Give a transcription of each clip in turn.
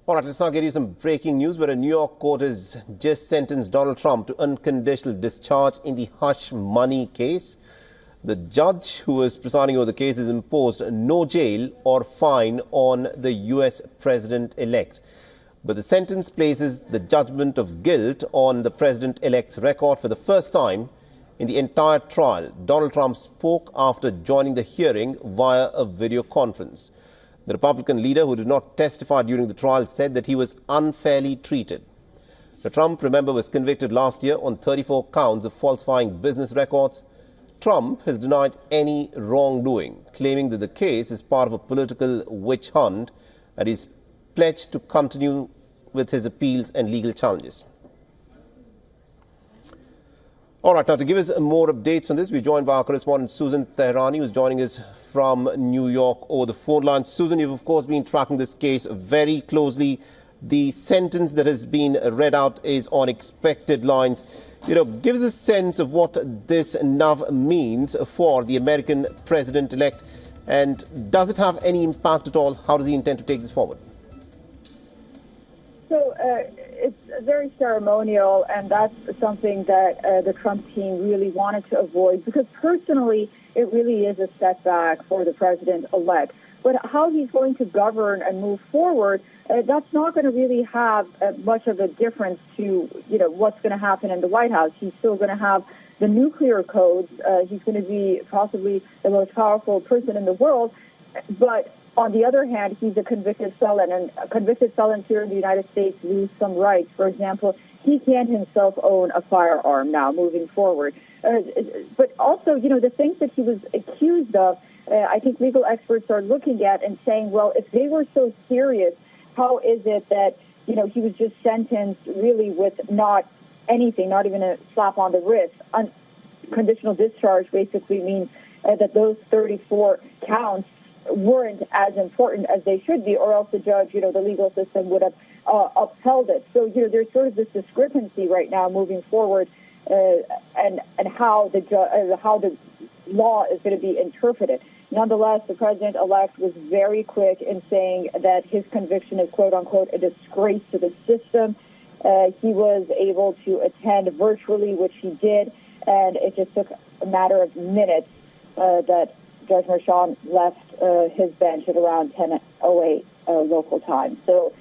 All right, let's now get you some breaking news where a New York court has just sentenced Donald Trump to unconditional discharge in the hush money case. The judge who was presiding over the case has imposed no jail or fine on the U.S. president-elect. But the sentence places the judgment of guilt on the president-elect's record for the first time in the entire trial. Donald Trump spoke after joining the hearing via a video conference. The Republican leader, who did not testify during the trial, said that he was unfairly treated. Now, Trump, remember, was convicted last year on 34 counts of falsifying business records. Trump has denied any wrongdoing, claiming that the case is part of a political witch hunt and is pledged to continue with his appeals and legal challenges. All right, now to give us more updates on this, we're joined by our correspondent Susan Tehrani, who's joining us from New York over the phone line. Susan, you've of course been tracking this case very closely. The sentence that has been read out is on expected lines. Give us a sense of what this now means for the American president-elect, and does it have any impact at all? How does he intend to take this forward? So it's very ceremonial, and that's something that the Trump team really wanted to avoid, because personally it really is a setback for the president-elect. But how he's going to govern and move forward, that's not going to really have much of a difference to what's going to happen in the White House. He's still going to have the nuclear codes. He's going to be possibly the most powerful person in the world, but on the other hand, he's a convicted felon, and convicted felons here in the United States lose some rights. For example, he can't himself own a firearm now moving forward. But also, the things that he was accused of, I think legal experts are looking at and saying, well, if they were so serious, how is it that, he was just sentenced really with not anything, not even a slap on the wrist? Unconditional discharge basically means that those 34 counts weren't as important as they should be, or else the judge, the legal system would have upheld it. So, there's sort of this discrepancy right now moving forward, and how the law is going to be interpreted. Nonetheless, the president-elect was very quick in saying that his conviction is, quote-unquote, a disgrace to the system. He was able to attend virtually, which he did, and it just took a matter of minutes that Judge Merchan left his bench at around 10:08 local time. So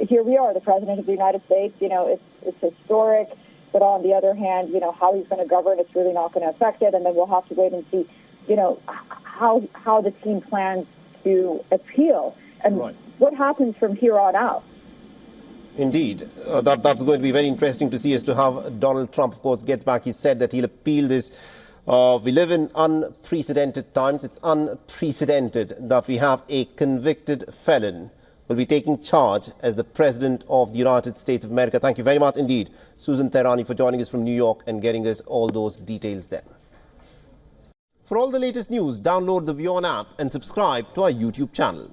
here we are, the President of the United States. It's historic, but on the other hand, how he's going to govern, it's really not going to affect it. And then we'll have to wait and see, how the team plans to appeal and what happens from here on out. Indeed. That's going to be very interesting to see as to how Donald Trump, of course, gets back. He said that he'll appeal this. We live in unprecedented times. It's unprecedented that we have a convicted felon will be taking charge as the President of the United States of America. Thank you very much indeed, Susan Tehrani, for joining us from New York and getting us all those details there. For all the latest news, download the WION app and subscribe to our YouTube channel.